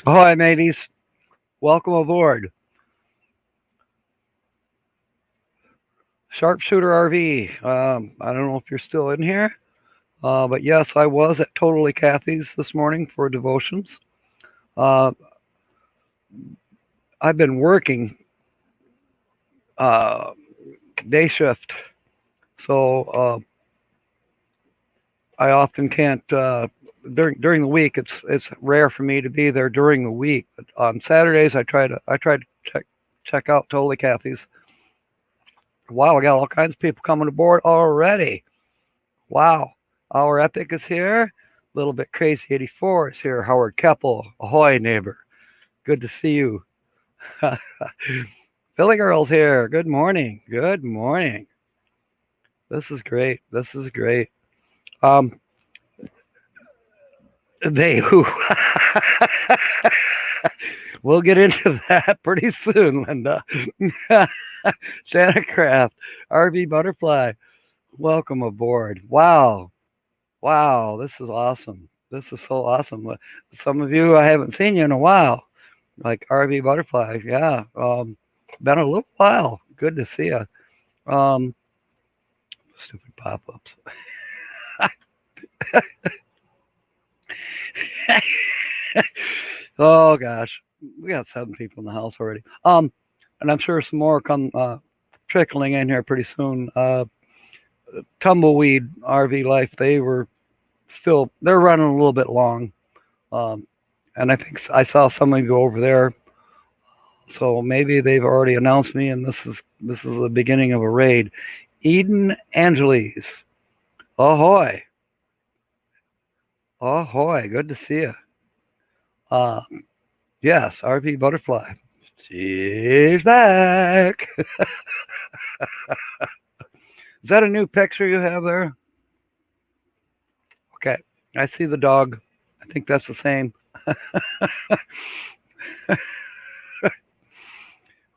Ahoy, mateys. Welcome aboard. Sharpshooter RV. I don't know if you're still in here, but yes, I was at Totally Kathy's this morning for devotions. Uh, I've been working uh, day shift, so I often can't. During the week, it's rare for me to be there during the week. But on Saturdays, I try to check out Totally Kathy's. Wow, I got all kinds of people coming aboard already. Wow. Our epic is here. A little bit crazy 84 is here. Howard Keppel. Ahoy, neighbor. Good to see you. Philly Girl's here. Good morning. Good morning. This is great. This is great. Um, they who we'll get into that pretty soon, Linda. Santa Craft, RV Butterfly. Welcome aboard. Wow. Wow, this is awesome. This is so awesome. Some of you I haven't seen you in a while, like RV Butterfly. Yeah, been a little while. Good to see you. Um, Stupid pop-ups. Oh gosh, we got 7 people in the house already. And I'm sure some more come trickling in here pretty soon. Tumbleweed RV Life. They're running a little bit long. Um, and I think I saw some of you over there. So maybe they've already announced me, and this is the beginning of a raid. Eden Angeles, ahoy, ahoy, good to see you. Uh, yes, RV Butterfly, she's back. Is that a new picture you have there? Okay, I see the dog. I think that's the same.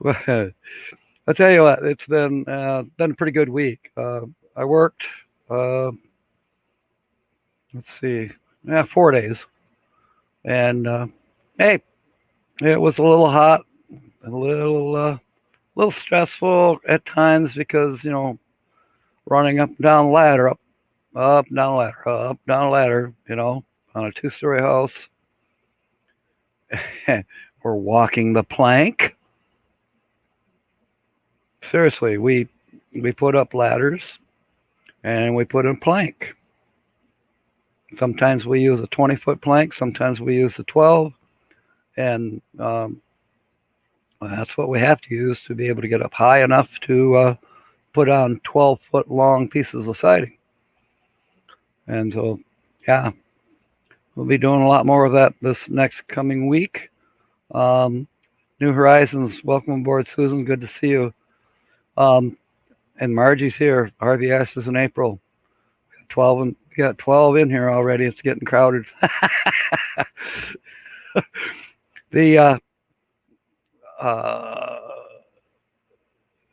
I'll tell you what, it's been a pretty good week. I worked. Uh, let's see, 4 days, and hey, it was a little hot, a little stressful at times because running up and down the ladder, up down the ladder, up down the ladder, on a 2-story house. We're walking the plank. Seriously, we put up ladders and we put in plank. Sometimes we use a 20-foot plank. Sometimes we use a 12, and that's what we have to use to be able to get up high enough to put on 12-foot long pieces of siding. And so, yeah, we'll be doing a lot more of that this next coming week. New Horizons, welcome aboard, Susan. Good to see you. And Margie's here. RV Ashes in April. 12 and we got 12 in here already. It's getting crowded. The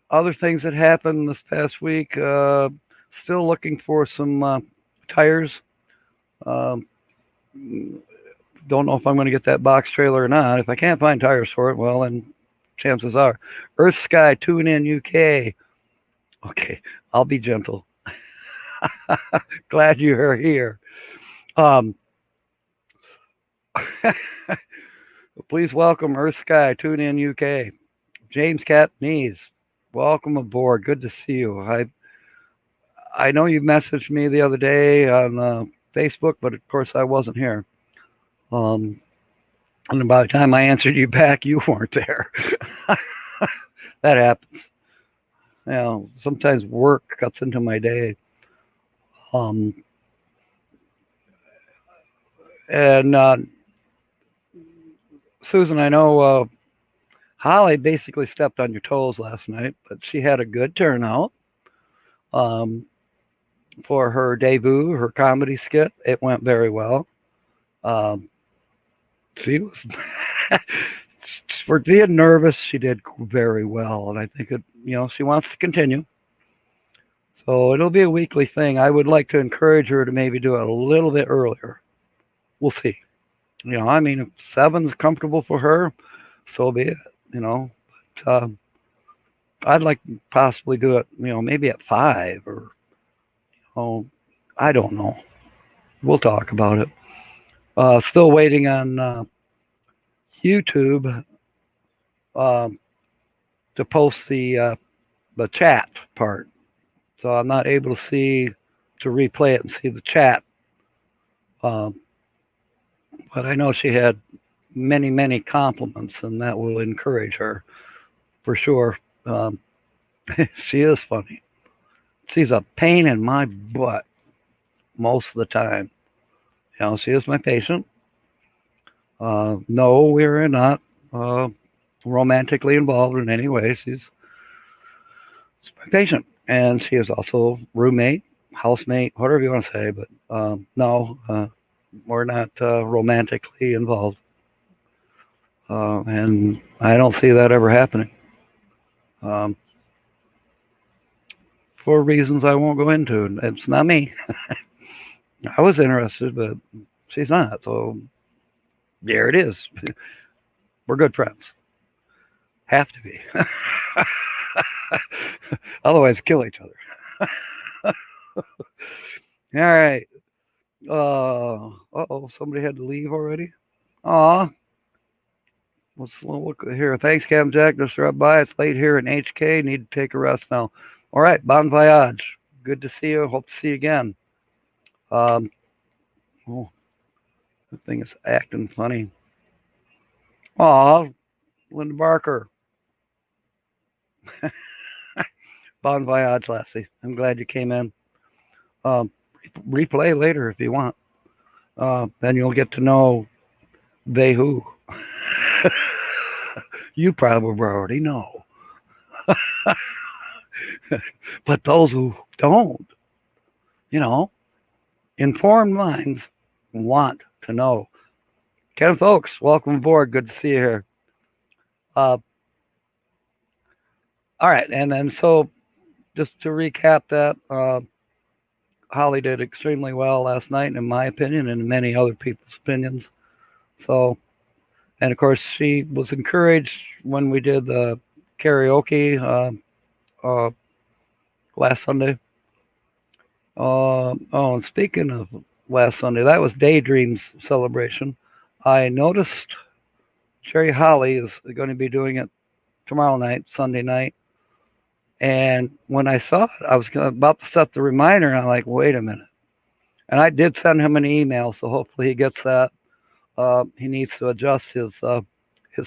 other things that happened this past week, still looking for some tires. Um, don't know if I'm going to get that box trailer or not. If I can't find tires for it, well, then chances are. Earth Sky Tune In UK. Okay, I'll be gentle. Glad you're here. Um, please welcome Earth Sky Tune In UK. James Catanese, welcome aboard. Good to see you. I know you messaged me the other day on Facebook, but of course I wasn't here. And by the time I answered you back, you weren't there. That happens. Sometimes work cuts into my day. And Susan, I know Holly basically stepped on your toes last night, but she had a good turnout for her debut, her comedy skit. It went very well. She was, for being nervous, she did very well, and I think she wants to continue. So it'll be a weekly thing. I would like to encourage her to maybe do it a little bit earlier. We'll see. I mean, if 7's comfortable for her, so be it. But, I'd like to possibly do it, maybe at 5 or, oh, I don't know. We'll talk about it. Still waiting on YouTube uh, to post the chat part, so I'm not able to replay it and see the chat. Um, but I know she had many, many compliments, and that will encourage her for sure. Um, she is funny. She's a pain in my butt most of the time. She is my patient. No, we're not uh, romantically involved in any way. She's my patient, and she is also roommate, housemate, whatever you want to say. But no, we're not romantically involved, and I don't see that ever happening. Um, for reasons I won't go into. It's not me. I was interested, but she's not. So there it is. We're good friends. Have to be. Otherwise, kill each other. All right. Uh-oh, somebody had to leave already. Aw. Let's look here. Thanks, Captain Jack. Just dropped by. It's late here in HK. Need to take a rest now. All right. Bon voyage. Good to see you. Hope to see you again. Oh, that thing is acting funny. Aw, Linda Barker. Bon voyage, Lassie. I'm glad you came in. Um, replay later if you want. Then you'll get to know they who. You probably already know. But those who don't, informed minds want to know. Kenneth Oaks, welcome aboard. Good to see you here. All right, and then so just to recap that, Holly did extremely well last night, in my opinion, and many other people's opinions. So, and of course, she was encouraged when we did the karaoke last Sunday. And speaking of last Sunday, that was Daydream's celebration. I noticed Jerry Holly is going to be doing it tomorrow night, Sunday night. And when I saw it, I was about to set the reminder, and I'm like, wait a minute. And I did send him an email, so hopefully he gets that. He needs to adjust his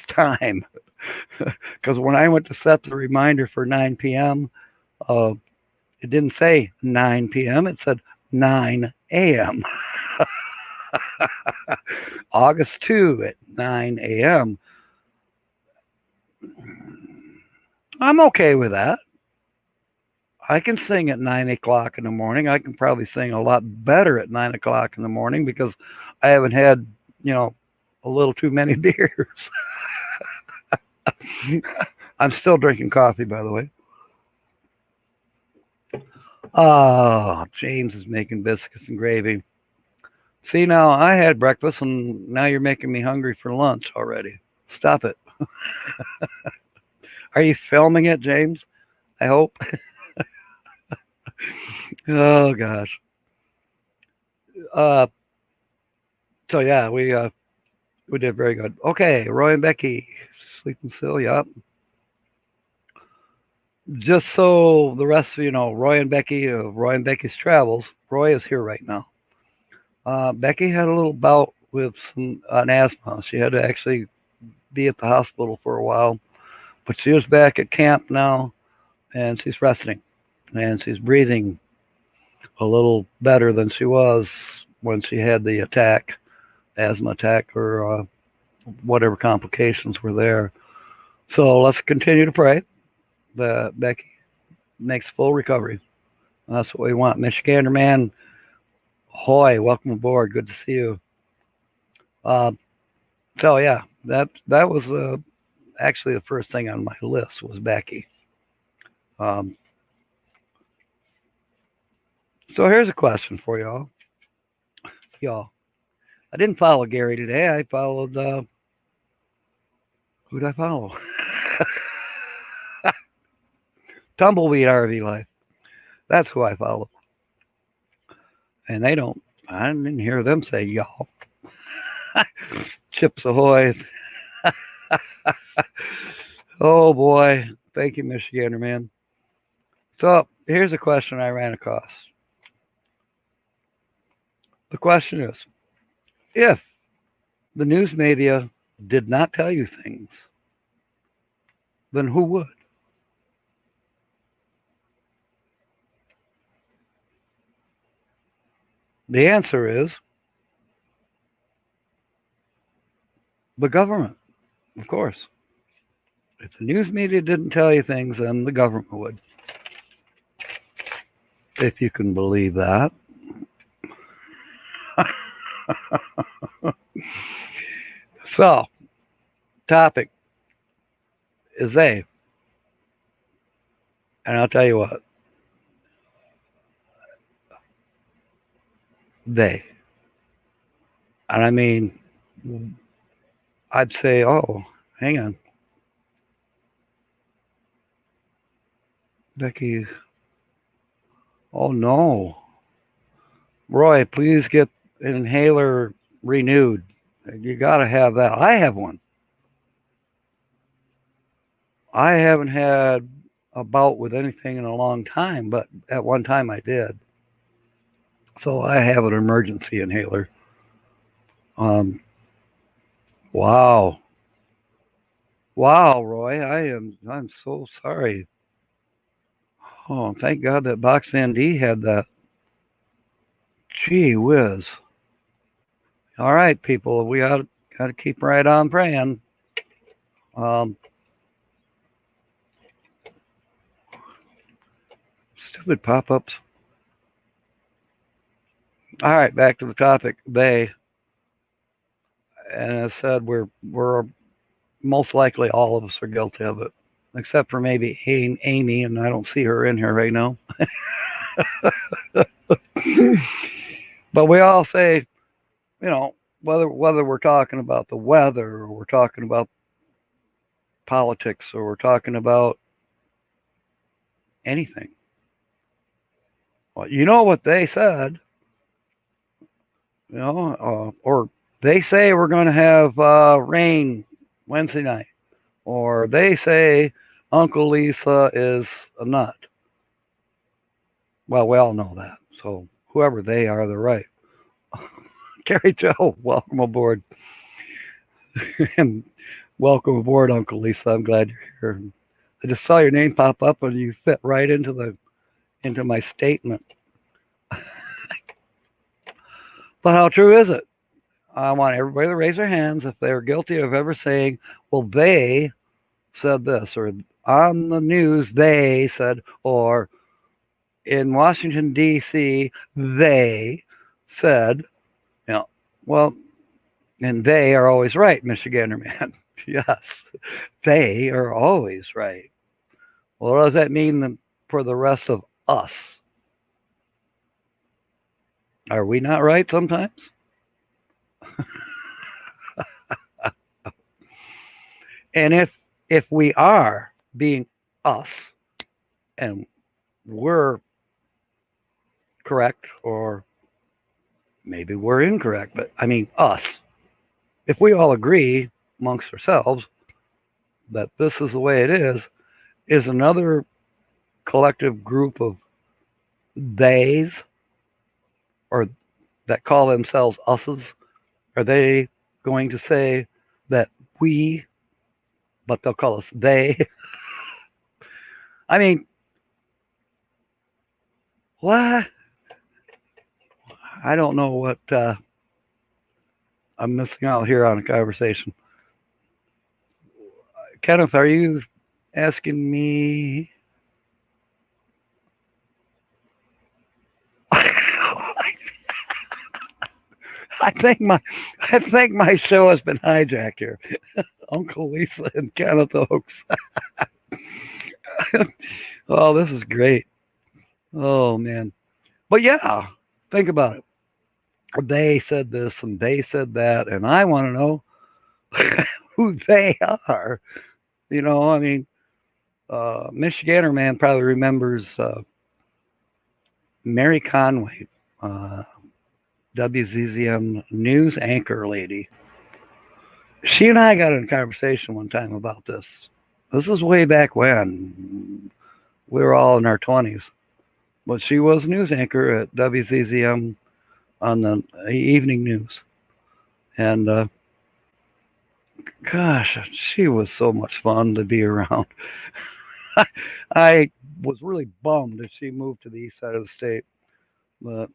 time, because when I went to set the reminder for 9 p.m., it didn't say 9 p.m. It said 9 a.m. August 2 at 9 a.m. I'm okay with that. I can sing at 9 o'clock in the morning. I can probably sing a lot better at 9 o'clock in the morning because I haven't had, a little too many beers. I'm still drinking coffee, by the way. Oh, James is making biscuits and gravy. See, now I had breakfast and now you're making me hungry for lunch already. Stop it. Are you filming it, James? I hope. Oh gosh. So yeah, we did very good. Okay, Roy and Becky, sleeping still. Yep. Just so the rest of you know, Roy and Becky of Roy and Becky's Travels. Roy is here right now. Becky had a little bout with an asthma. She had to actually be at the hospital for a while, but she was back at camp now, and she's resting, and she's breathing a little better than she was when she had the asthma attack, or whatever complications were there. So let's continue to pray that Becky makes full recovery. That's what we want. Michigander man, Hoy, welcome aboard. Good to see you. So yeah, that was actually the first thing on my list was Becky. So here's a question for y'all. I didn't follow Gary today. I followed, who'd I follow? Tumbleweed RV Life. That's who I follow. And they don't, I didn't hear them say y'all. Chips Ahoy. Oh boy. Thank you, Michigander, man. So here's a question I ran across. The question is, if the news media did not tell you things, then who would? The answer is the government, of course. If the news media didn't tell you things, then the government would. If you can believe that. So, topic is they. And I'll tell you what. They. And I mean, I'd say, oh, hang on. Becky. Oh, no. Roy, please get an inhaler renewed. You got to have that. I have one. I haven't had a bout with anything in a long time, but at one time I did. So I have an emergency inhaler. Wow. Wow, Roy, I'm so sorry. Oh, thank God that Box Van D had that. Gee whiz. All right, people, we got to keep right on praying. Stupid pop-ups. All right, back to the topic. They, and as I said, we're most likely all of us are guilty of it, except for maybe Amy, and I don't see her in here right now. But we all say, you know, whether we're talking about the weather or we're talking about politics or we're talking about anything. Well, you know what they said, you know, or they say we're going to have rain Wednesday night, or they say Uncle Lisa is a nut. Well, we all know that. So whoever they are, they're right. Carrie Joe, welcome aboard. And welcome aboard, Uncle Lisa. I'm glad you're here. I just saw your name pop up and you fit right into my statement. But how true is it? I want everybody to raise their hands if they're guilty of ever saying, well, they said this, or on the news they said, or in Washington, D.C., they said, you know, well, and they are always right, Michigander man. Yes, they are always right. Well, what does that mean for the rest of us? Are we not right sometimes? And if we are being us and we're correct, or maybe we're incorrect, but I mean us, if we all agree amongst ourselves that this is the way it is another collective group of theys, or that call themselves us's, are they going to say that we, but they'll call us they? I mean, what? I don't know what I'm missing out here on a conversation. Kenneth, are you asking me? I think my show has been hijacked here. Uncle Lisa and Kenneth Oaks. Oh, this is great. Oh man. But yeah, think about it. they said this and they said that, and I want to know who they are. I mean, Michigander man probably remembers Mary Conway, WZZM news anchor lady. She and I got in a conversation one time about this. This is way back when we were all in our 20s. But she was a news anchor at WZZM on the evening news. And gosh, she was so much fun to be around. I was really bummed that she moved to the east side of the state, but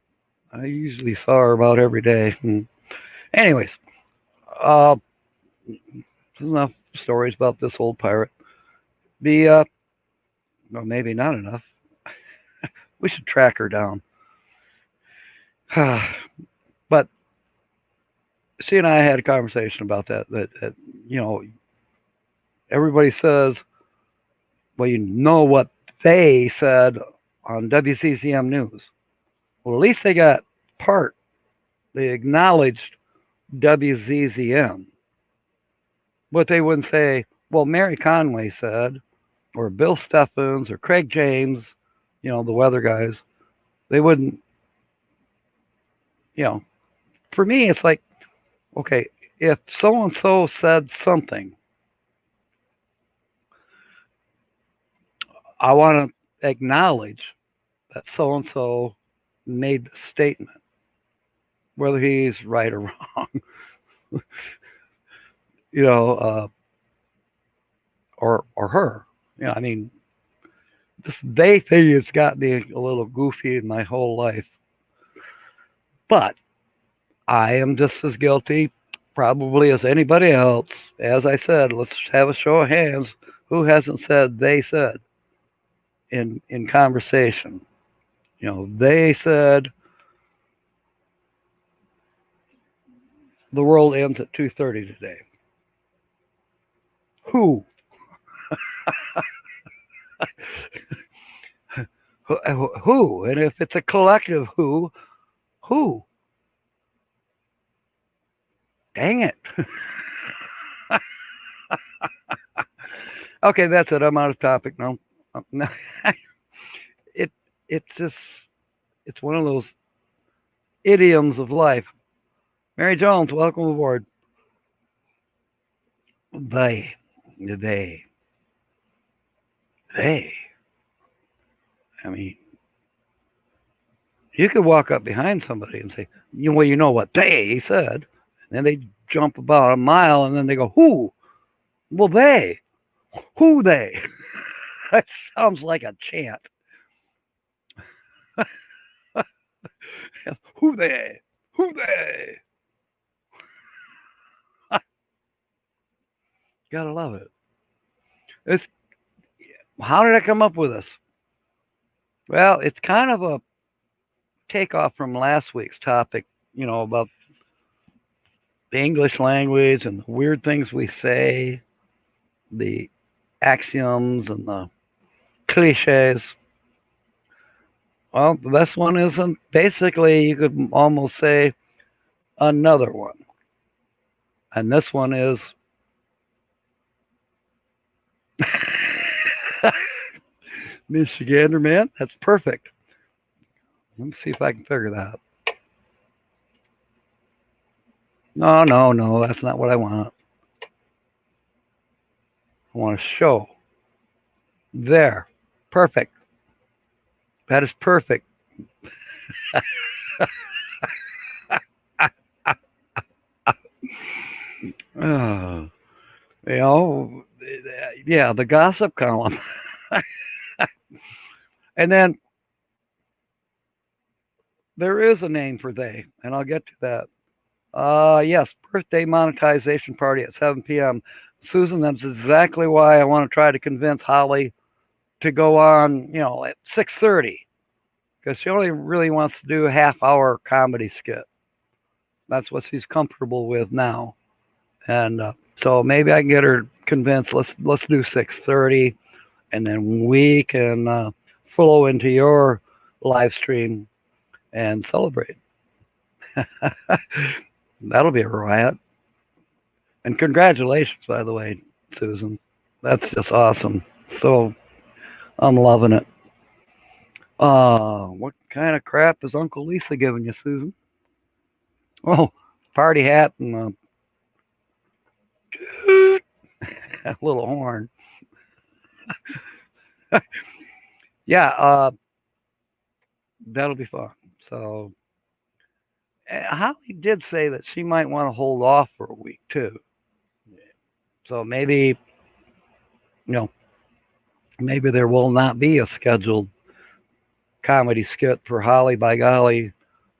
I usually saw her about every day. Anyways, there's enough stories about this old pirate. Well, maybe not enough. We should track her down. But she and I had a conversation about that everybody says, well, you know what they said on WCCM News. Well, at least they got part. They acknowledged WZZM. But they wouldn't say, well, Mary Conway said, or Bill Steffens, or Craig James, the weather guys. They wouldn't, for me, it's like, okay, if so-and-so said something, I want to acknowledge that so-and-so made the statement, whether he's right or wrong, or her. I mean, this they thing has got me a little goofy in my whole life. But I am just as guilty, probably, as anybody else. As I said, let's have a show of hands. Who hasn't said they said in conversation? They said the world ends at 2:30 today. Who? Who? And if it's a collective who? Dang it. Okay, that's it. I'm out of topic now. It's one of those idioms of life. Mary Jones, welcome aboard. They. I mean, you could walk up behind somebody and say, you know what they said. And then they jump about a mile and then they go, who? Well, they. Who they? That sounds like a chant. Who they? Who they? Gotta love it. How did I come up with this? Well, it's kind of a takeoff from last week's topic, about the English language and the weird things we say, the axioms and the cliches. Well, this one isn't. Basically, you could almost say another one. And this one is Michigander man. That's perfect. Let me see if I can figure that out. No, that's not what I want. I want to show. There. Perfect. That is perfect. Yeah, the gossip column. And then there is a name for they, and I'll get to that. Yes, birthday monetization party at 7 p.m. Susan, that's exactly why I want to try to convince Holly to go on, at 6:30, because she only really wants to do a half-hour comedy skit. That's what she's comfortable with now, and so maybe I can get her convinced. Let's do 6:30, and then we can flow into your live stream and celebrate. That'll be a riot. And congratulations, by the way, Susan. That's just awesome. So I'm loving it. What kind of crap is Uncle Lisa giving you, Susan? Oh, party hat and a little horn. Yeah, that'll be fun. So Holly did say that she might want to hold off for a week too. So maybe, maybe there will not be a scheduled comedy skit for Holly by golly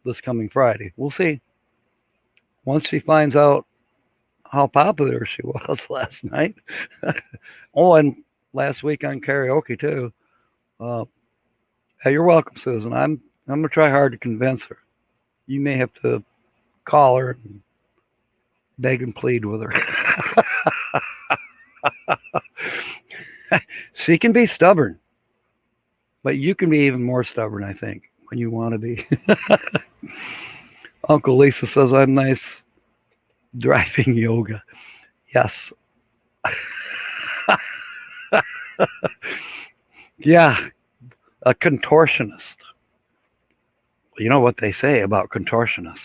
this coming Friday. We'll see. Once she finds out how popular she was last night. Oh, and last week on karaoke too. Hey, you're welcome, Susan. I'm gonna try hard to convince her. You may have to call her and beg and plead with her. She can be stubborn, but you can be even more stubborn, I think, when you want to be. Uncle Lisa says I'm nice driving yoga. Yes. Yeah, a contortionist. You know what they say about contortionists?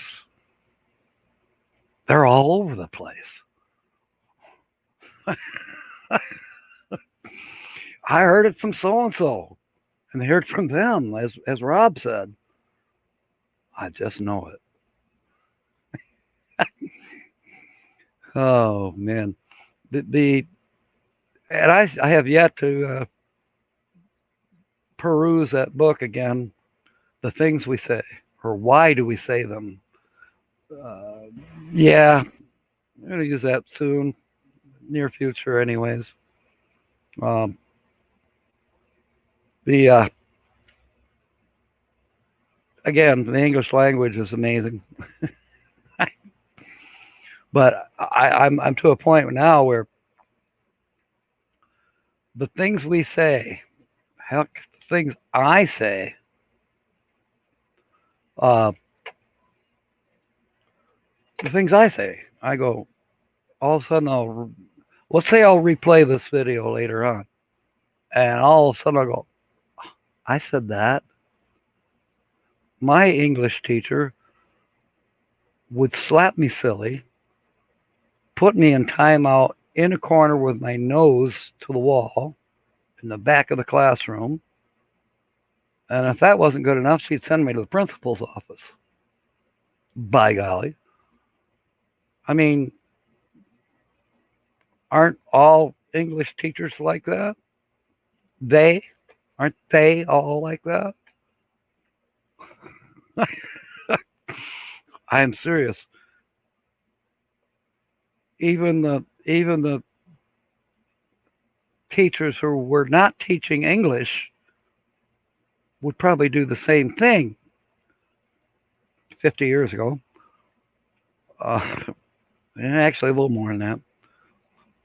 They're all over the place. I heard it from so and so, and I heard from them, as Rob said. I just know it. Oh man, and I have yet to peruse that book again. The things we say, or why do we say them? Yeah, I'm gonna use that soon, near future, anyways. Um, the again, the English language is amazing, but I'm to a point now where the things we say, heck, the things I say, uh, the things I say, I go, all of a sudden let's say I'll replay this video later on, and all of a sudden I'll go, I said that. My English teacher would slap me silly, put me in timeout in a corner with my nose to the wall in the back of the classroom. And if that wasn't good enough, she'd send me to the principal's office. By golly. I mean, aren't all English teachers like that? Aren't they all like that? I am serious. Even the teachers who were not teaching English would probably do the same thing 50 years ago. And actually a little more than that.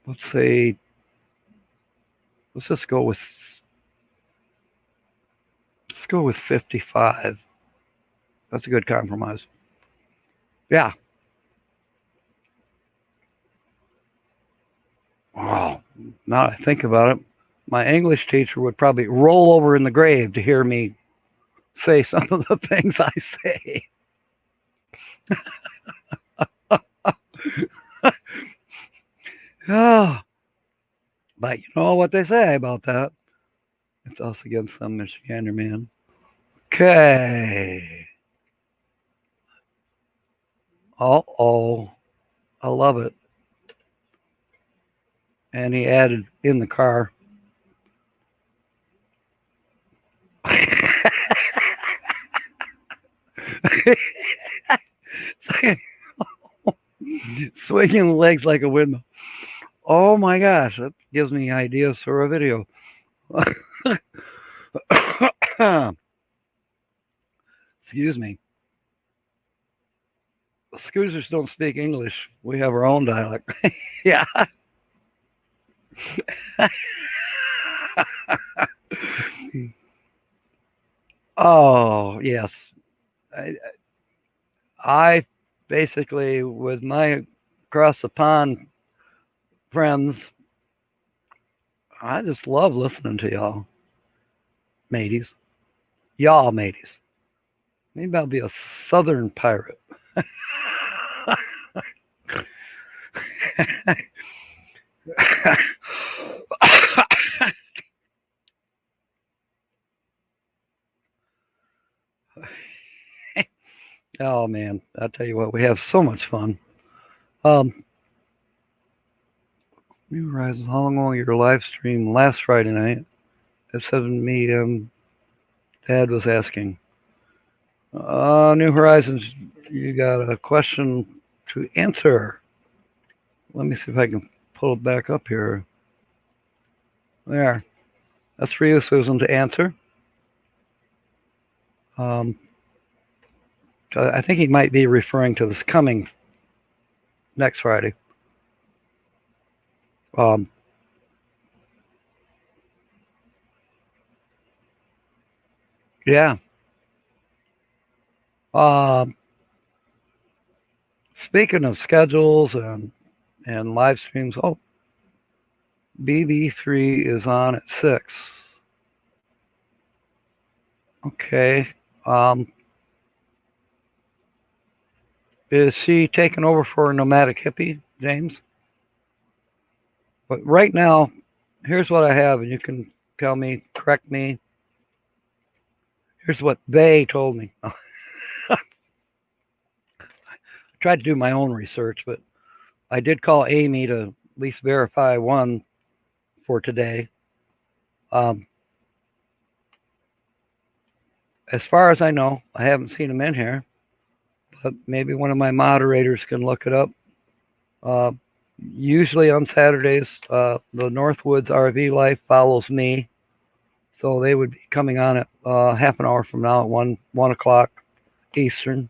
Let's say, let's go with 55. That's a good compromise. Yeah. Wow. Now that I think about it, my English teacher would probably roll over in the grave to hear me say some of the things I say. Oh, but you know what they say about that? It's us against some Michigander, man. Okay. Oh, I love it. And he added in the car. Swinging legs like a windmill. Oh my gosh, that gives me ideas for a video. Excuse me. The Scoozers don't speak English. We have our own dialect. Yeah. Oh, yes. I basically, with my across the pond friends, I just love listening to y'all, mateys. Y'all, mateys. Maybe I'll be a southern pirate. Oh man, I'll tell you what, we have so much fun. New Horizons, how long will your live stream last Friday night at 7 p.m.? Dad was asking. New Horizons, you got a question to answer. Let me see if I can pull it back up here. There. That's for you, Susan, to answer. I think he might be referring to this coming next Friday. Yeah. Speaking of schedules and live streams, BB3 is on at 6. Okay. Is she taking over for Nomadic Hippie, James? But right now, here's what I have, and you can tell me, correct me. Here's what they told me. I tried to do my own research, but I did call Amy to at least verify one for today. As far as I know, I haven't seen him in here, but maybe one of my moderators can look it up. Usually on Saturdays, the Northwoods RV Life follows me, so they would be coming on at half an hour from now at 1 o'clock Eastern.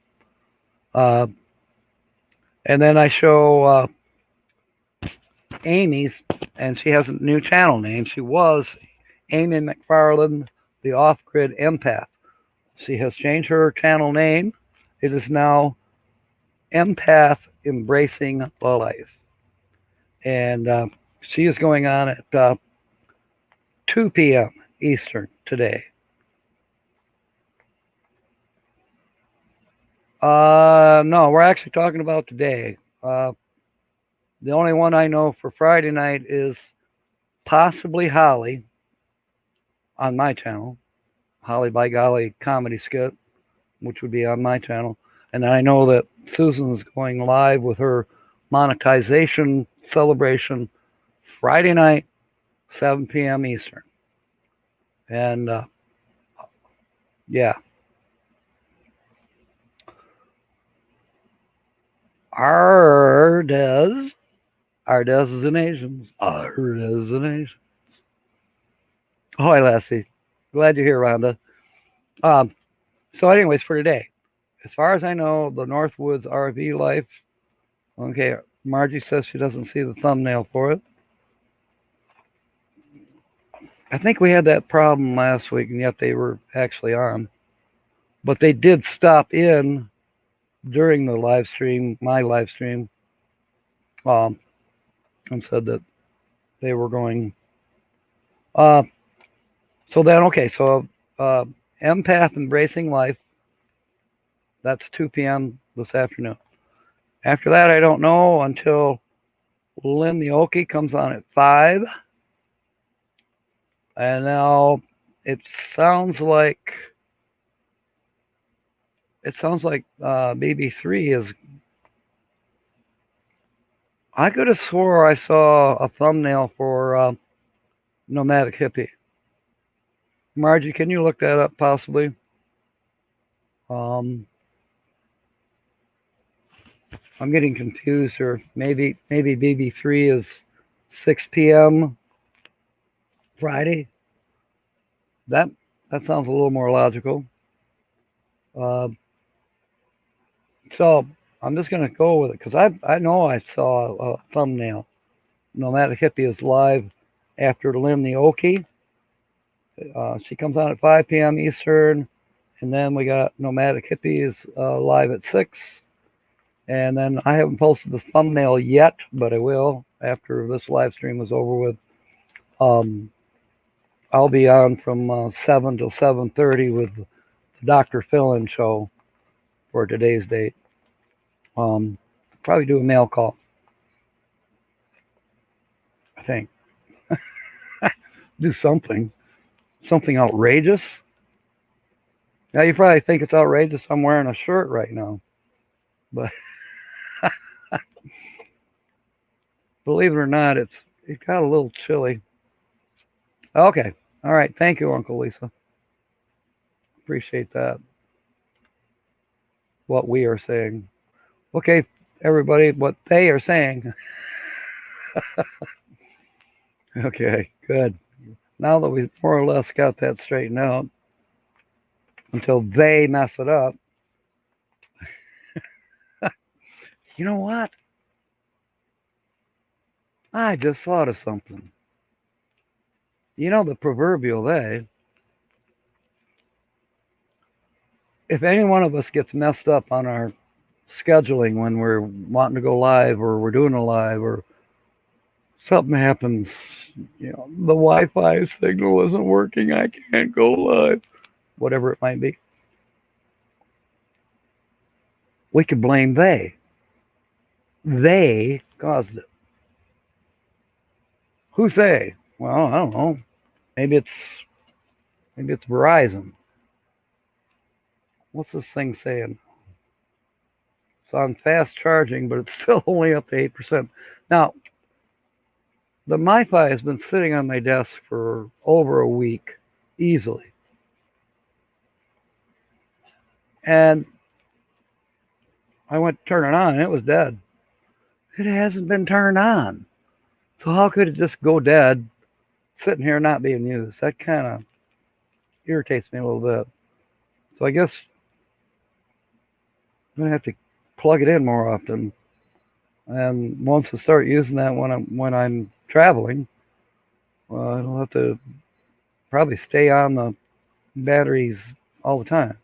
And then I show Amy's, and she has a new channel name. She was Amy McFarland, the Off-Grid Empath. She has changed her channel name. It is now Empath Embracing the Life. And she is going on at 2 p.m. Eastern today. No, we're actually talking about today. The only one I know for Friday night is possibly Holly on my channel. Holly by Golly comedy skit, which would be on my channel. And I know that Susan's going live with her monetization celebration Friday night, 7 p.m. Eastern. And yeah. Ardez is the nations. Ardez is the nations. Hi, Lassie. Glad you're here, Rhonda. So anyways, for today, as far as I know, the Northwoods RV Life. Okay, Margie says she doesn't see the thumbnail for it. I think we had that problem last week, and yet they were actually on. But they did stop in during the live stream, my live stream, and said that they were going. So then, okay, so Empath Embracing Life, that's 2 p.m. this afternoon. After that, I don't know until Lynn the Okie comes on at 5. And now it sounds like BB3 is. I could have swore I saw a thumbnail for Nomadic Hippie. Margie, can you look that up possibly? I'm getting confused, or maybe BB3 is 6 p.m. Friday. That sounds a little more logical. So I'm just going to go with it because I know I saw a thumbnail. Nomadic Hippie is live after Lynn the Okie. She comes on at 5 p.m. Eastern, and then we got Nomadic Hippies live at 6, And then I haven't posted the thumbnail yet, but I will after this live stream is over with. I'll be on from 7 till 7:30 with the Dr. Philin show for today's date. Probably do a mail call, I think. Do something outrageous. Now you probably think it's outrageous I'm wearing a shirt right now, but believe it or not, it got a little chilly. Okay, all right. Thank you, Uncle Lisa. Appreciate that. What we are saying. Okay, everybody, what they are saying. Okay, good. Now that we've more or less got that straightened out, until they mess it up. You know what? I just thought of something. You know the proverbial they. If any one of us gets messed up on our scheduling when we're wanting to go live or we're doing a live or something happens, you know, the Wi-Fi signal isn't working, I can't go live, whatever it might be, we could blame they. They caused it. Who's they? Well, I don't know. Maybe it's Verizon. What's this thing saying? It's on fast charging, but it's still only up to 8%. Now, the MiFi has been sitting on my desk for over a week, easily. And I went to turn it on, and it was dead. It hasn't been turned on. So how could it just go dead, sitting here not being used? That kind of irritates me a little bit. So I guess I'm going to have to plug it in more often. And once I start using that when I'm traveling, I'll have to probably stay on the batteries all the time.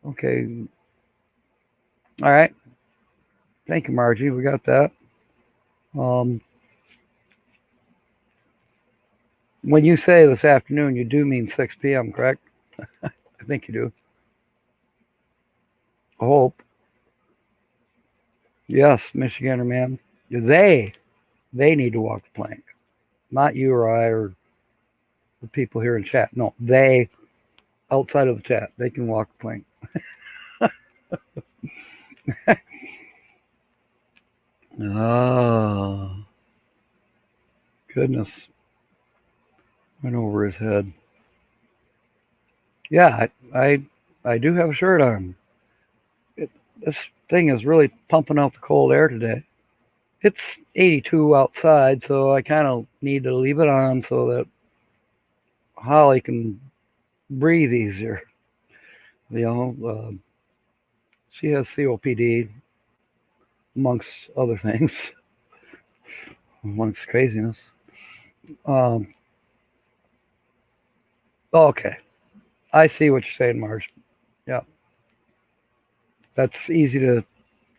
Okay. All right. Thank you, Margie. We got that. When you say this afternoon, you do mean 6 p.m., correct? I think you do. I hope. Yes, Michigander man. They need to walk the plank. Not you or I or the people here in chat. No, they, outside of the chat, they can walk the plank. Oh, goodness. Went over his head. Yeah, I do have a shirt on. This thing is really pumping out the cold air today. It's 82 outside, so I kind of need to leave it on so that Holly can breathe easier. You know, she has COPD, amongst other things, amongst craziness. Okay, I see what you're saying, Marge. Yeah, that's easy to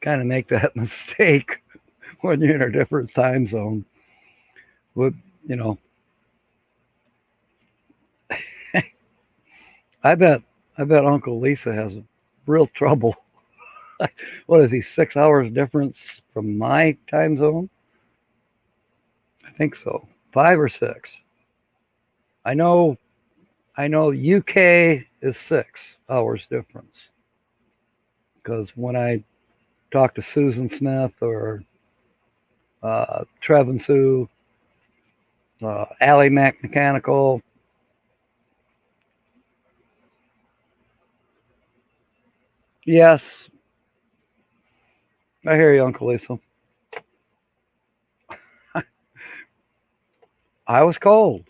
kind of make that mistake when you're in a different time zone. But, you know, I bet Uncle Lisa has real trouble. What is he, 6 hours difference from my time zone? I think so. 5 or 6. I know UK is 6 hours difference. Because when I talk to Susan Smith or Trevin Sue, Allie Mac Mechanical, yes, I hear you, Uncle Lisa. I was cold.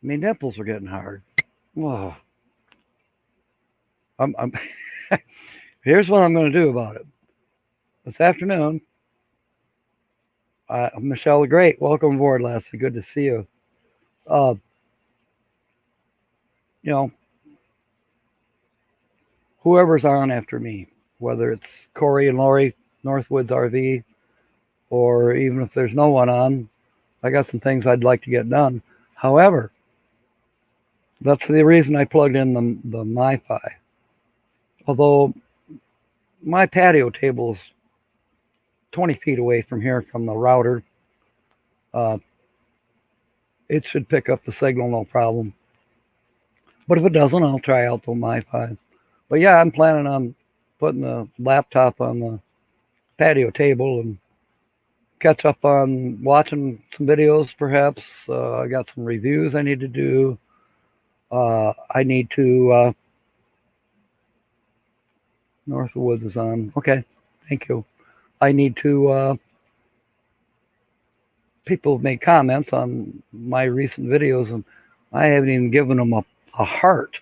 My nipples are getting hard. Whoa. I'm Here's what I'm going to do about it. This afternoon, Michelle the Great, welcome aboard, Lassie. Good to see you. You know, whoever's on after me, whether it's Corey and Lori, Northwoods RV, or even if there's no one on, I got some things I'd like to get done. However, that's the reason I plugged in the MiFi. Although my patio table's 20 feet away from here from the router, uh, it should pick up the signal no problem. But if it doesn't, I'll try out the MiFi. But yeah, I'm planning on putting the laptop on the patio table and catch up on watching some videos, perhaps. I got some reviews I need to do. I need to. Northwoods is on. Okay, thank you. I need to. People have made comments on my recent videos, and I haven't even given them a heart.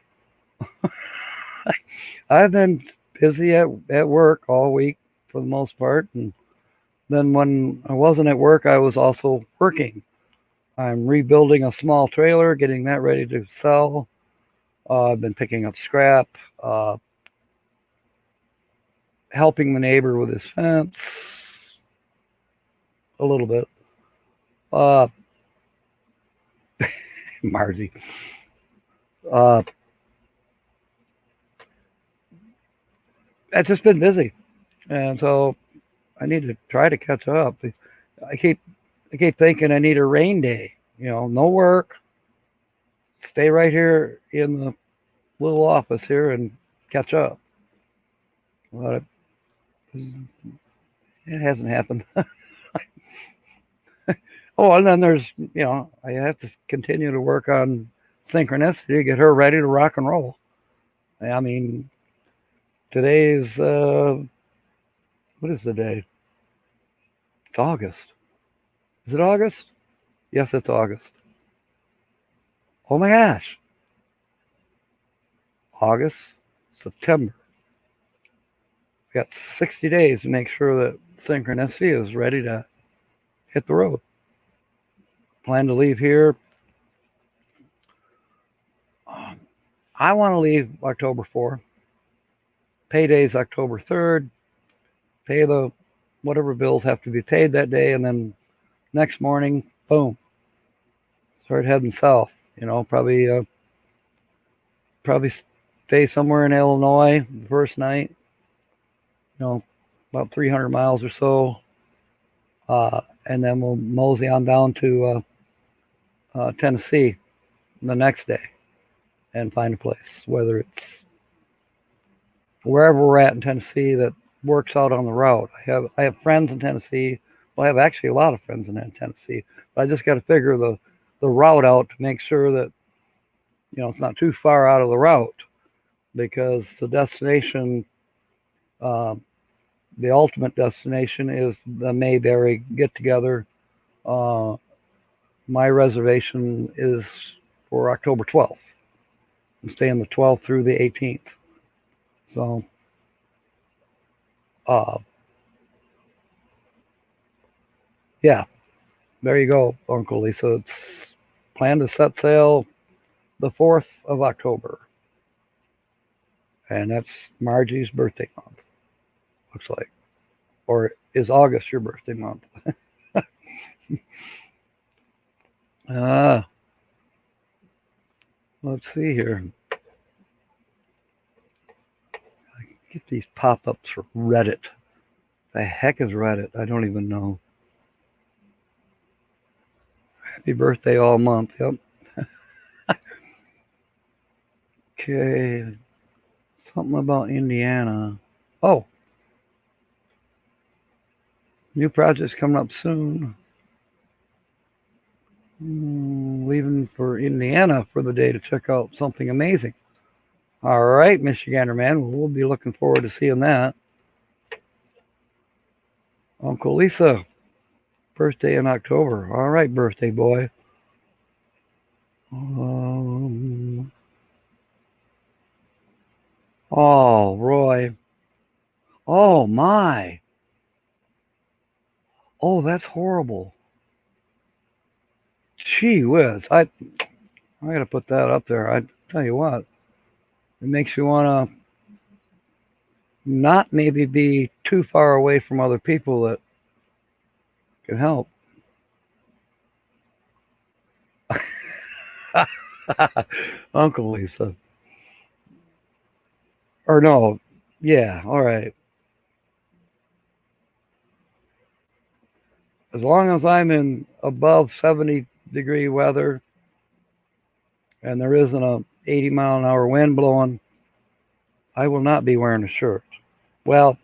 I've been busy at work all week for the most part, and then when I wasn't at work, I was also working. I'm rebuilding a small trailer, getting that ready to sell. I've been picking up scrap, helping the neighbor with his fence a little bit. Margie. It's just been busy, and so I need to try to catch up. I keep thinking I need a rain day. No work, stay right here in the little office here and catch up. But it hasn't happened. Oh, and then there's, I have to continue to work on Synchronicity, get her ready to rock and roll. I mean, today's, what is the day? It's August. Is it August? Yes, it's August. Oh my gosh. August, September. We got 60 days to make sure that Synchronicity is ready to hit the road. Plan to leave here. I want to leave October 4th. Payday's October 3rd. Pay the whatever bills have to be paid that day, and then next morning, boom, start heading south. Probably stay somewhere in Illinois the first night. About 300 miles or so, and then we'll mosey on down to Tennessee the next day and find a place, whether it's wherever we're at in Tennessee that works out on the route. I have friends in Tennessee. Well, I have actually a lot of friends in Tennessee, but I just got to figure the route out to make sure that it's not too far out of the route, because the destination, the ultimate destination, is the Mayberry get together. My reservation is for October 12th. I'm staying the 12th through the 18th. So, yeah, there you go, Uncle Lisa. It's planned to set sail the 4th of October. And that's Margie's birthday month, looks like. Or is August your birthday month? Let's see here. I get these pop-ups for Reddit. The heck is Reddit? I don't even know. Happy birthday all month. Yep. Okay. Something about Indiana. Oh. New projects coming up soon. Leaving for Indiana for the day to check out something amazing. All right, Michigander man. We'll be looking forward to seeing that. Uncle Lisa, birthday in October. All right, birthday boy. Oh, Roy. Oh, my. Oh, that's horrible. Gee whiz. I got to put that up there. I tell you what. It makes you want to not maybe be too far away from other people that can help. Uncle Lisa. Or no, yeah, all right. As long as I'm in above 70-degree weather and there isn't a 80-mile-an-hour wind blowing, I will not be wearing a shirt. Well,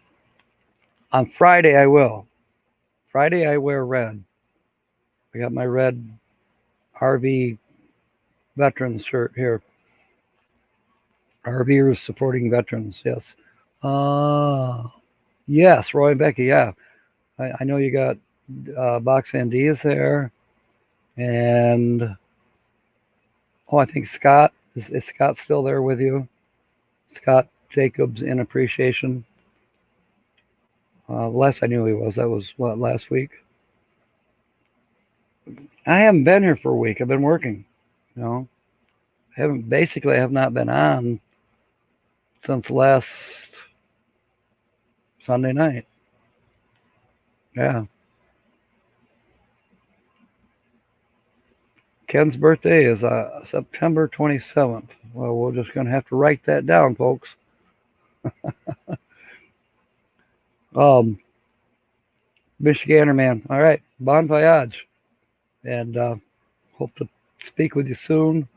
on Friday I will. Friday I wear red. I got my red RV veterans shirt here. RVers supporting veterans, yes. Yes, Roy and Becky, yeah. I know you got Box Andias there. And, I think Scott, is Scott still there with you? Scott Jacobs in appreciation. Last I knew he was, that was what, last week? I haven't been here for a week. I've been working, you know. I have not been on since last Sunday night. Yeah. Ken's birthday is September 27th. Well, we're just going to have to write that down, folks. Michigander man. All right. Bon voyage. And hope to speak with you soon.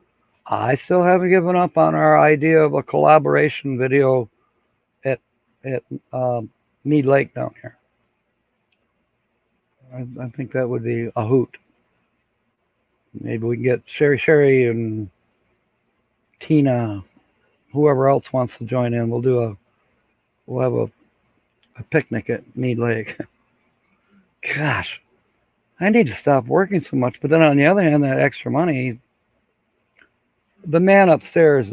I still haven't given up on our idea of a collaboration video at Mead Lake down here. I think that would be a hoot. Maybe we can get Sherry and Tina, whoever else wants to join in. We'll have a picnic at Mead Lake. Gosh, I need to stop working so much. But then on the other hand, that extra money, the man upstairs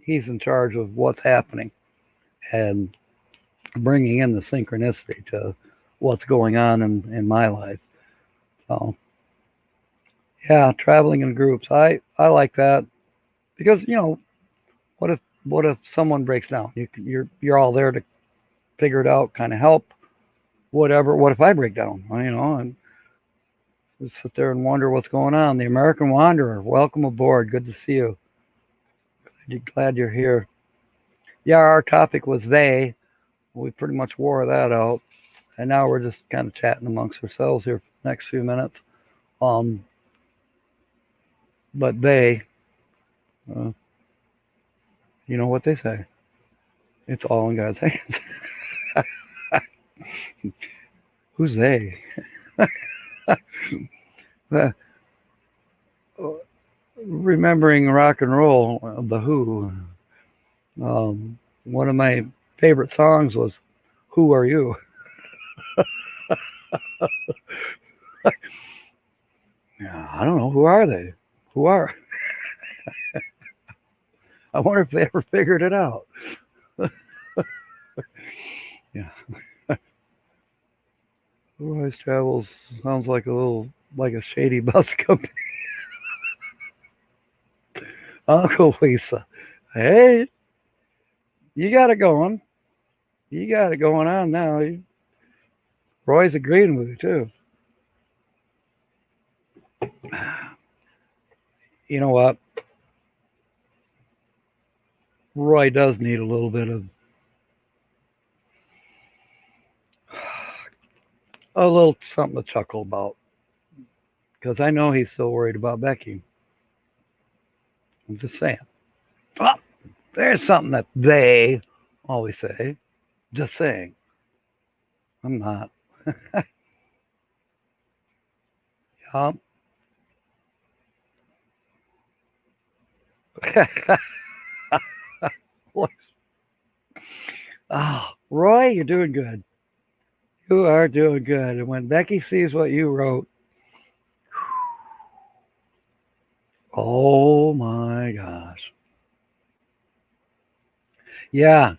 he's in charge of what's happening and bringing in the synchronicity to what's going on in my life. So yeah, traveling in groups. I like that because what if someone breaks down? You're all there to figure it out, kind of help, whatever. What if I break down? And just sit there and wonder what's going on. The American Wanderer, welcome aboard. Good to see you. Glad you're here. Yeah, our topic was they. We pretty much wore that out, and now we're just kind of chatting amongst ourselves here for the next few minutes. But they, you know what they say. It's all in God's hands. Who's they? Remembering rock and roll, The Who. One of my favorite songs was "Who Are You?" Yeah, I don't know. Who are they? Who are? I wonder if they ever figured it out. Yeah. Who Always Travels sounds like a shady bus company. Uncle Lisa, hey, you got it going. You got it going on now. Roy's agreeing with you too. You know what? Roy does need a little bit of a little something to chuckle about because I know he's still worried about Becky. I'm just saying. Oh, there's something that they always say. Just saying. I'm not. Yeah. Oh, Roy, you're doing good. You are doing good. And when Becky sees what you wrote, oh my gosh. Yeah,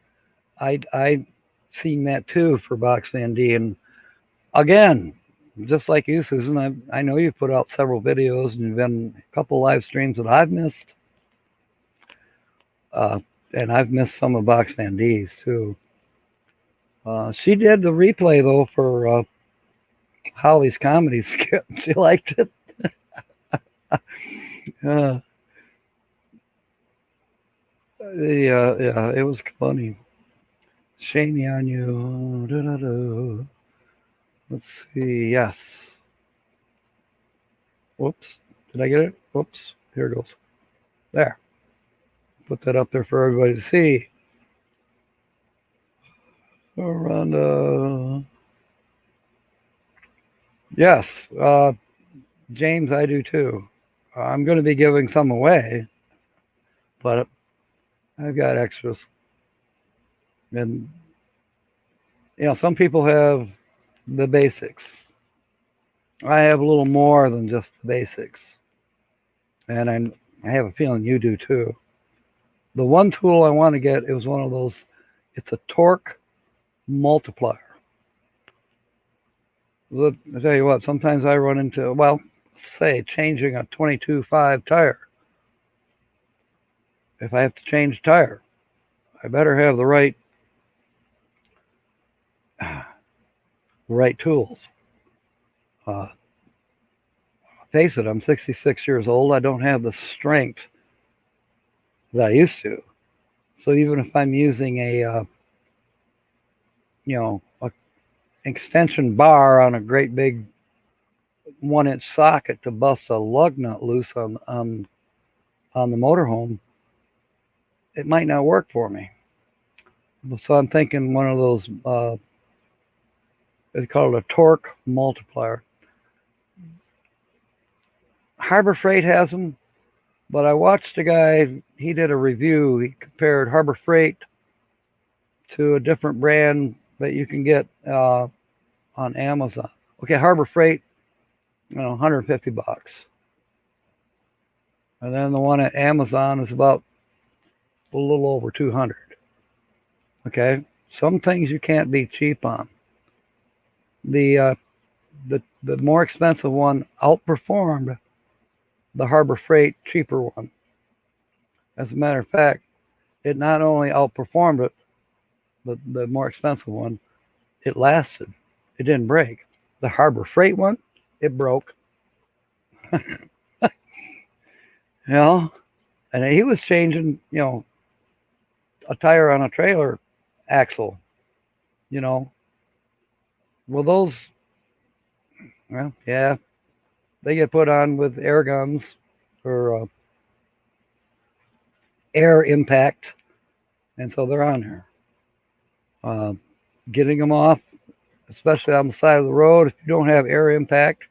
I seen that too for Box Van D. And again, just like you, Susan, I know you've put out several videos and you've been a couple live streams that I've missed. And I've missed some of Box Van D's too. She did the replay though for Holly's comedy skit. She liked it. Uh, yeah, it was funny. Shame on you. Da-da-da. Let's see. Yes. Whoops. Did I get it? Whoops. Here it goes. There. Put that up there for everybody to see. Rhonda. Yes. James, I do too. I'm going to be giving some away, but I've got extras. And, some people have the basics. I have a little more than just the basics. And I have a feeling you do too. The one tool I want to get is one of those, it's a torque multiplier. Look, I tell you what, sometimes I run into, well, say changing a 22.5 tire. If I have to change tire, I better have the right tools. Face it, I'm 66 years old. I don't have the strength that I used to. So even if I'm using a extension bar on a great big 1-inch socket to bust a lug nut loose on the motorhome, it might not work for me. So I'm thinking one of those, they call it a torque multiplier. Harbor Freight has them, but I watched a guy, he did a review. He compared Harbor Freight to a different brand that you can get on Amazon. Okay, Harbor Freight, $150. And then the one at Amazon is about a little over 200. Okay, some things you can't be cheap on. The more expensive one outperformed the Harbor Freight cheaper one. As a matter of fact, it not only outperformed it, but the more expensive one, it lasted. It didn't break. The Harbor Freight one, it broke. And he was changing, a tire on a trailer axle. Well, those, well, yeah, they get put on with air guns or air impact, and so they're on there. Getting them off, especially on the side of the road, if you don't have air impact,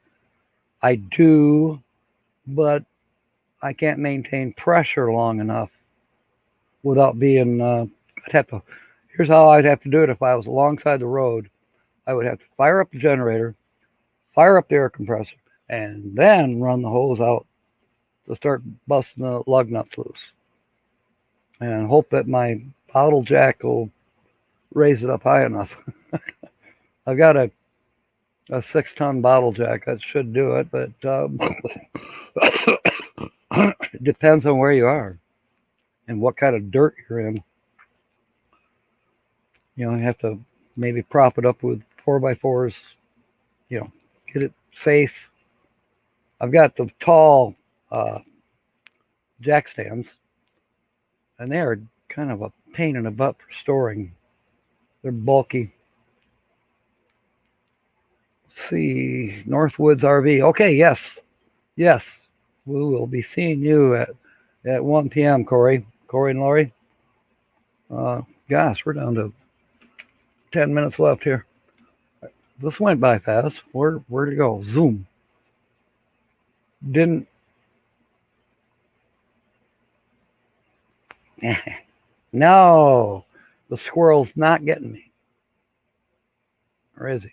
I do, but I can't maintain pressure long enough without being, here's how I'd have to do it if I was alongside the road. I would have to fire up the generator, fire up the air compressor, and then run the hose out to start busting the lug nuts loose. And hope that my bottle jack will raise it up high enough. I've got a 6-ton bottle jack that should do it, but it depends on where you are and what kind of dirt you're in. You have to maybe prop it up with 4x4s, get it safe. I've got the tall jack stands, and they are kind of a pain in the butt for storing. They're bulky. Let's see, Northwoods RV. Okay, yes. We will be seeing you at 1 p.m., Corey and Lori. Gosh, we're down to 10 minutes left here. This went by fast. Where'd it go? Zoom. Didn't. No, the squirrel's not getting me. Or is he?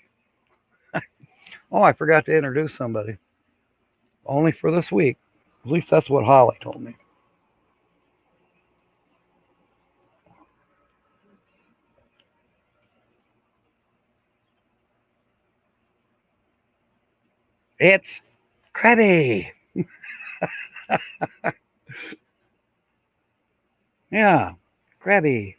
Oh, I forgot to introduce somebody. Only for this week. At least that's what Holly told me. It's Krabby. Yeah, Krabby.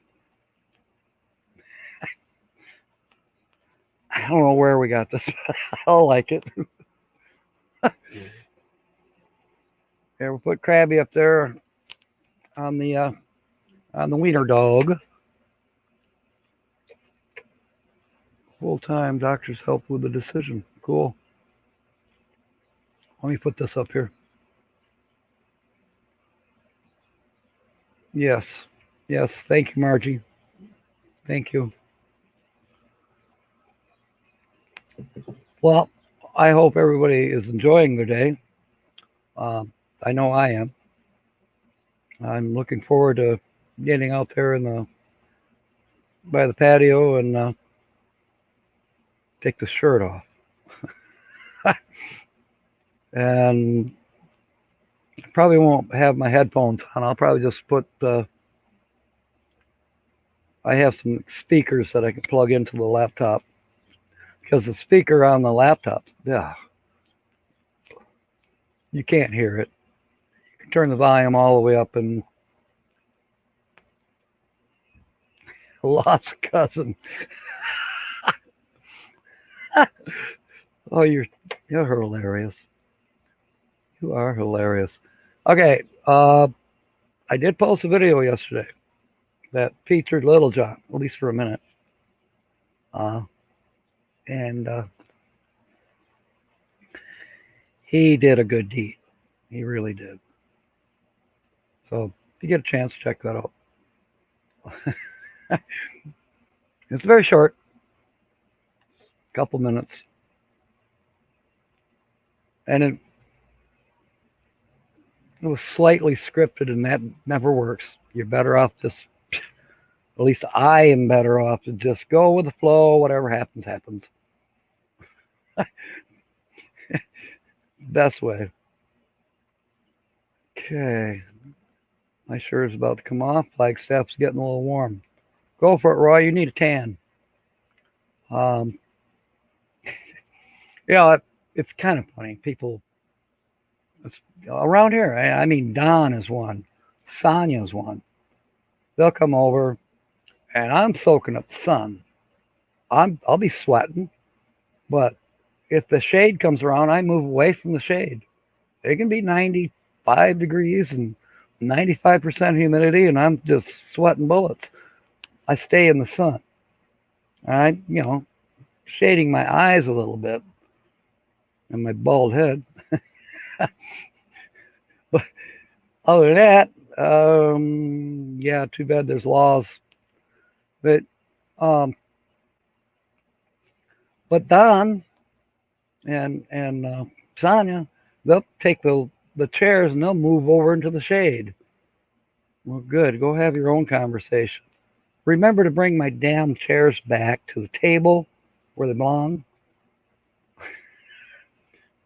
I don't know where we got this. I like it. Here, we'll put Krabby up there on the wiener dog. Full-time doctors help with the decision. Cool. Let me put this up here. Yes. Yes. Thank you, Margie. Thank you. Well, I hope everybody is enjoying their day. I know I am. I'm looking forward to getting out there by the patio and take the shirt off. And I probably won't have my headphones on. I'll probably just put I have some speakers that I can plug into the laptop, because the speaker on the laptop, yeah, you can't hear it. You can turn the volume all the way up and lost cousin. Oh, you're hilarious. You are hilarious. Okay, I did post a video yesterday that featured Little John, at least for a minute. And he did a good deed. He really did. So if you get a chance, check that out. It's very short, a couple minutes. And it was slightly scripted, and that never works. You're better off just, at least I am better off to just go with the flow. Whatever happens, happens. Best way. Okay. My shirt is about to come off. Flagstaff's getting a little warm. Go for it, Roy. You need a tan. Yeah, it's kind of funny. People around here, I mean, Don is one. Sonia's one. They'll come over, and I'm soaking up the sun. I'll be sweating, but if the shade comes around, I move away from the shade. It can be 95 degrees and 95% humidity, and I'm just sweating bullets. I stay in the sun. I, shading my eyes a little bit and my bald head. But other than that, yeah, too bad there's laws. But Don and Sonia, they'll take the chairs and they'll move over into the shade. Well, good. Go have your own conversation. Remember to bring my damn chairs back to the table where they belong.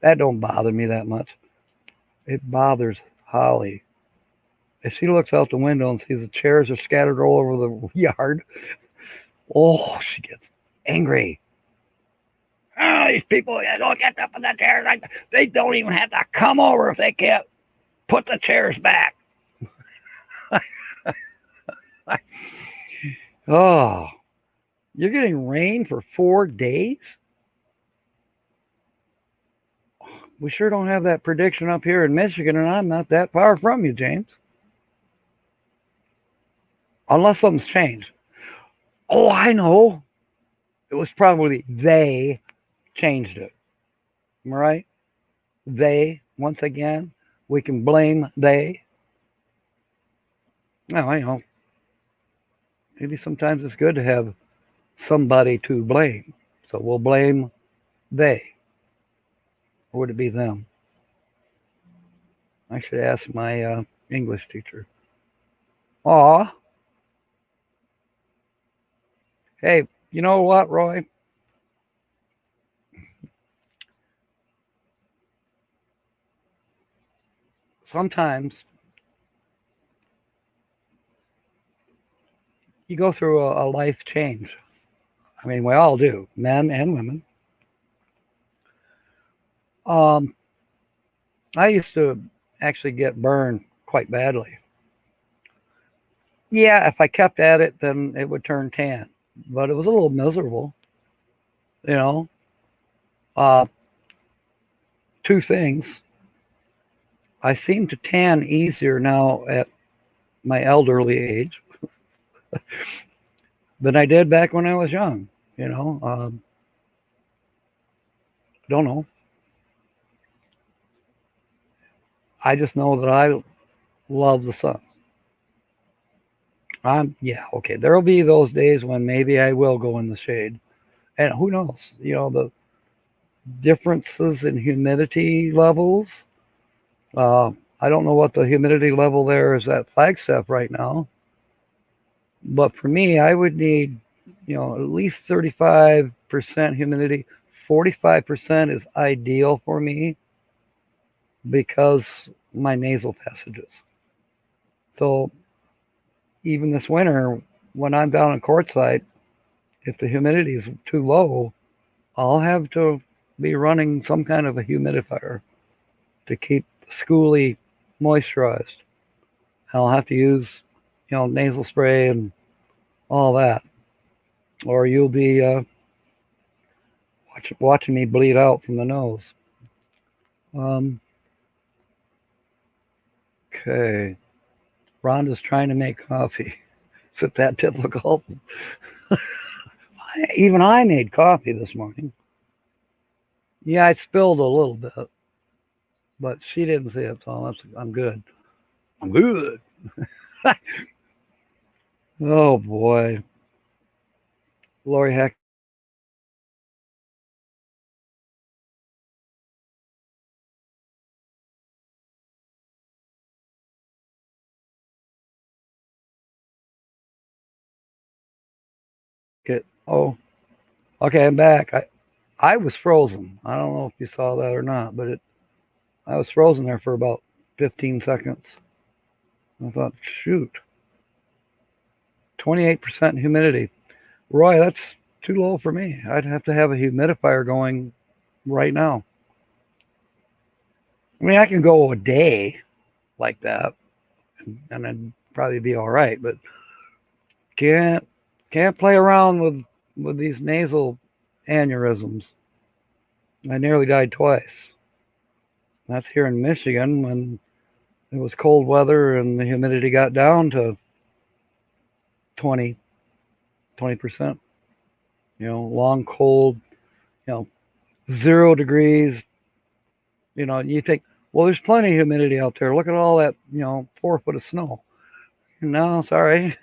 That don't bother me that much. It bothers Holly. If she looks out the window and sees the chairs are scattered all over the yard, oh, she gets angry. Oh, these people don't get up in the chairs. They don't even have to come over if they can't put the chairs back. Oh, you're getting rain for 4 days? We sure don't have that prediction up here in Michigan, and I'm not that far from you, James. Unless something's changed. Oh, I know. It was probably they changed it. Am I right? They, once again, we can blame they. Well, I know. Maybe sometimes it's good to have somebody to blame. So we'll blame they. Or would it be them? I should ask my English teacher. Aw. Hey, you know what, Roy? Sometimes you go through a life change. I mean, we all do, men and women. I used to actually get burned quite badly. Yeah, if I kept at it, then it would turn tan. But it was a little miserable. You know, uh, two things. I seem to tan easier now at my elderly age than I did back when I was young. You know, don't know. I just know that I love the sun. Yeah, okay. There'll be those days when maybe I will go in the shade, and who knows? You know, the differences in humidity levels. Uh, I don't know what the humidity level there is at Flagstaff right now, but for me, I would need, at least 35% humidity. 45% is ideal for me because my nasal passages. So even this winter, when I'm down in Quartzsite, if the humidity is too low, I'll have to be running some kind of a humidifier to keep the schoolie moisturized. I'll have to use, nasal spray and all that, or you'll be watching me bleed out from the nose. Um, okay. Rhonda's trying to make coffee. Is it that difficult? Even I made coffee this morning. Yeah, I spilled a little bit, but she didn't see it, so I'm good. I'm good. Oh boy, Lori Heck. Oh, okay, I'm back. I was frozen. I don't know if you saw that or not, but I was frozen there for about 15 seconds. I thought, shoot, 28% humidity. Roy, that's too low for me. I'd have to have a humidifier going right now. I mean, I can go a day like that, and I'd probably be all right. But can't can't play around with these nasal aneurysms. I nearly died twice. That's here in Michigan when it was cold weather and the humidity got down to 20 20%. Long cold. You know, 0 degrees. You think, well, there's plenty of humidity out there. Look at all that, 4 foot of snow. No, sorry.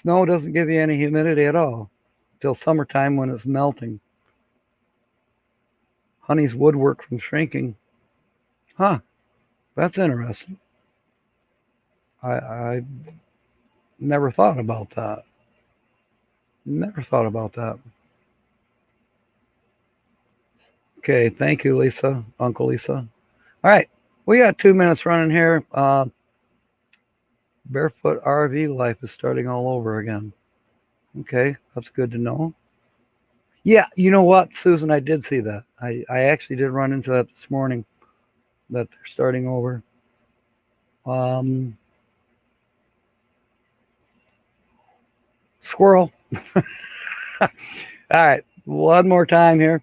Snow doesn't give you any humidity at all till summertime when it's melting. Honey's woodwork from shrinking. Huh, that's interesting. I never thought about that. Never thought about that. Okay, thank you, Lisa, Uncle Lisa. All right, we got 2 minutes running here. Barefoot RV life is starting all over again. Okay, that's good to know. Yeah, you know what, Susan, I did see that. I actually did run into that this morning that they're starting over. Um, Squirrel. All right, one more time here.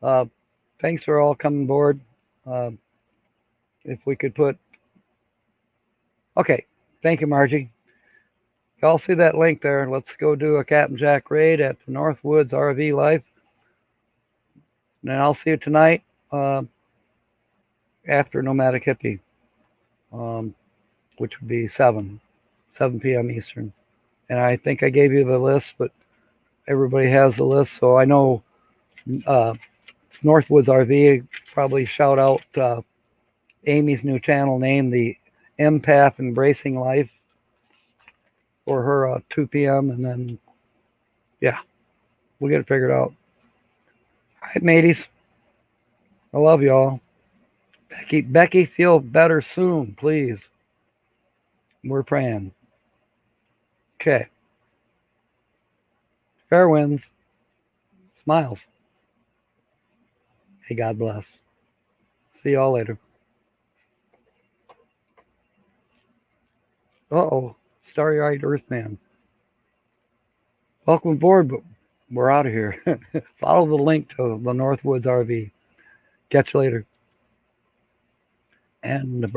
Uh, thanks for all coming aboard. Uh, if we could put, okay, thank you, Margie. Y'all see that link there? Let's go do a Captain Jack raid at the Northwoods RV Life. And then I'll see you tonight after Nomadic Hippie, um, which would be 7 p.m. Eastern. And I think I gave you the list, but everybody has the list. So I know Northwoods RV probably shout out Amy's new channel name, the Empath Embracing Life, for her 2 p.m. And then, yeah, we'll get it figured out. All right, mateys. I love y'all. Becky, feel better soon, please. We're praying. Okay. Fair winds. Smiles. Hey, God bless. See y'all later. Uh-oh. Starry-eyed Earthman. Welcome aboard, we're out of here. Follow the link to the Northwoods RV. Catch you later. And